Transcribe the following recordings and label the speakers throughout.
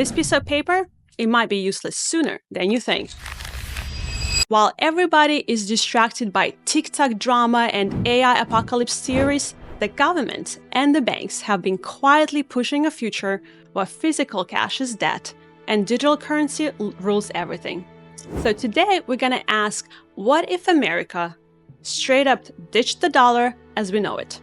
Speaker 1: This piece of paper, it might be useless sooner than you think. While everybody is distracted by TikTok drama and AI apocalypse theories, the government and the banks have been quietly pushing a future where physical cash is dead and digital currency rules everything. So today we're gonna ask, what if America straight up ditched the dollar as we know it?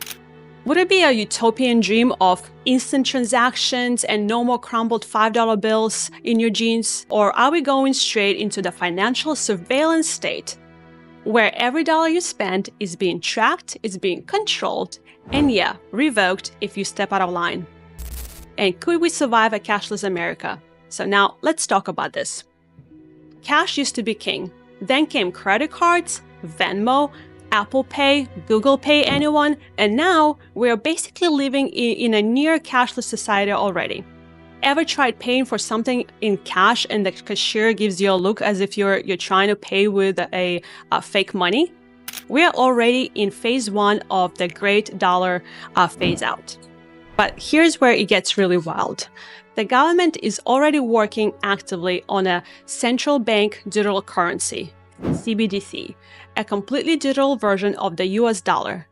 Speaker 1: Would it be a utopian dream of instant transactions and no more crumbled $5 bills in your jeans? Or are we going straight into the financial surveillance state where every dollar you spend is being tracked, is being controlled, and yeah, revoked if you step out of line? And could we survive a cashless America? So now let's talk about this. Cash used to be king. Then came credit cards, Venmo, Apple Pay, Google Pay, anyone, and now we're basically living in a near cashless society already. Ever tried paying for something in cash and the cashier gives you a look as if you're trying to pay with a fake money? We are already in phase one of the great dollar phase out. But here's where it gets really wild. The government is already working actively on a central bank digital currency, CBDC, a completely digital version of the US dollar.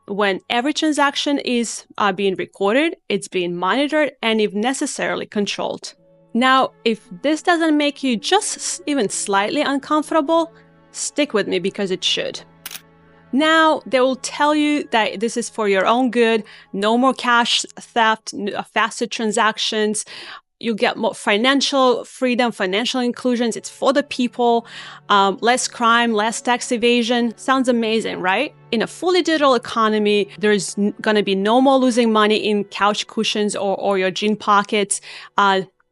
Speaker 1: When every transaction is being recorded, it's being monitored, and if necessarily controlled. Now, if this doesn't make you just even slightly uncomfortable, stick with me because it should. Now, they will tell you that this is for your own good, no more cash theft, faster transactions, you get more financial freedom, financial inclusions, it's for the people, less crime, less tax evasion. Sounds amazing, right? In a fully digital economy, there's gonna be no more losing money in couch cushions or your jean pockets.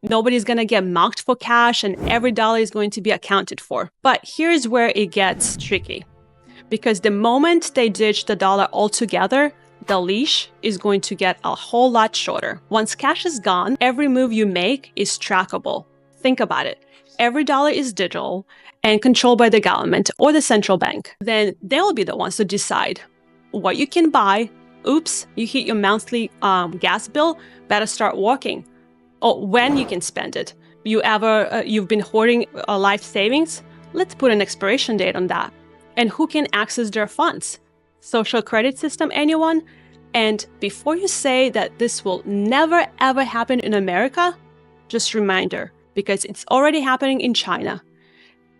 Speaker 1: Nobody's gonna get mugged for cash and every dollar is going to be accounted for. But here's where it gets tricky. Because the moment they ditch the dollar altogether, the leash is going to get a whole lot shorter. Once cash is gone, every move you make is trackable. Think about it. Every dollar is digital and controlled by the government or the central bank. Then they'll be the ones to decide what you can buy. Oops, you hit your monthly gas bill, better start working. Or when you can spend it. You've been hoarding life savings? Let's put an expiration date on that. And who can access their funds? Social credit system, anyone? And before you say that this will never ever happen in America, just reminder, because it's already happening in China.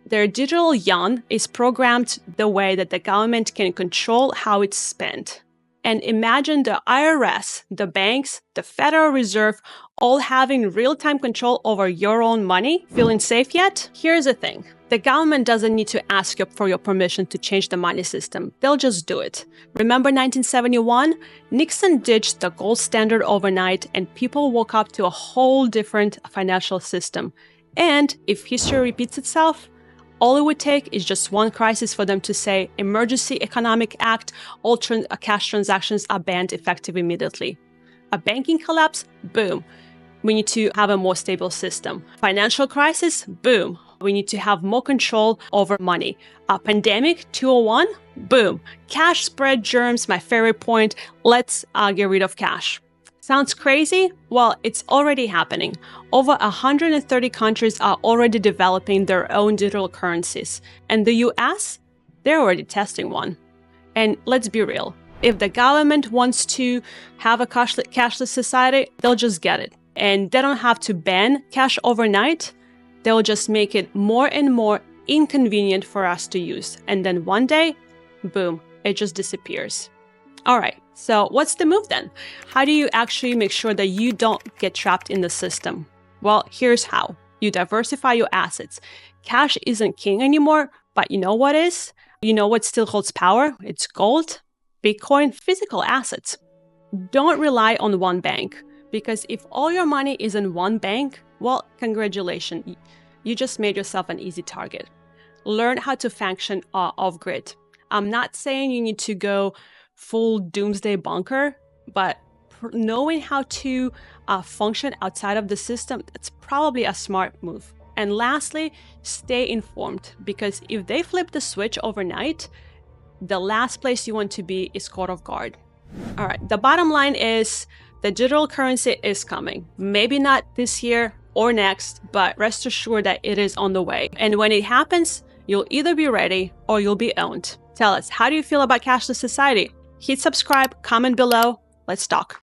Speaker 1: Their digital yuan is programmed the way that the government can control how it's spent. And imagine the IRS, the banks, the Federal Reserve, all having real-time control over your own money. Feeling safe yet? Here's the thing. The government doesn't need to ask you for your permission to change the money system. They'll just do it. Remember 1971? Nixon ditched the gold standard overnight and people woke up to a whole different financial system. And if history repeats itself, all it would take is just one crisis for them to say, Emergency Economic Act, all cash transactions are banned effective immediately. A banking collapse? Boom. We need to have a more stable system. Financial crisis? Boom. We need to have more control over money. A pandemic? 201? Boom. Cash spread germs, my favorite point. Let's get rid of cash. Sounds crazy? Well, it's already happening. Over 130 countries are already developing their own digital currencies. And the US? They're already testing one. And let's be real. If the government wants to have a cashless society, they'll just get it. And they don't have to ban cash overnight. They'll just make it more and more inconvenient for us to use. And then one day, boom, it just disappears. All right, so what's the move then? How do you actually make sure that you don't get trapped in the system? Well, here's how. You diversify your assets. Cash isn't king anymore, but you know what is? You know what still holds power? It's gold, Bitcoin, physical assets. Don't rely on one bank, because if all your money is in one bank, well, congratulations, you just made yourself an easy target. Learn how to function off-grid. I'm not saying you need to go full doomsday bunker, but knowing how to function outside of the system, it's probably a smart move. And lastly, stay informed, because if they flip the switch overnight, the last place you want to be is caught off guard. All right, the bottom line is the digital currency is coming. Maybe not this year, or next, but rest assured that it is on the way. And when it happens, you'll either be ready or you'll be owned. Tell us, how do you feel about cashless society? Hit subscribe, comment below. Let's talk.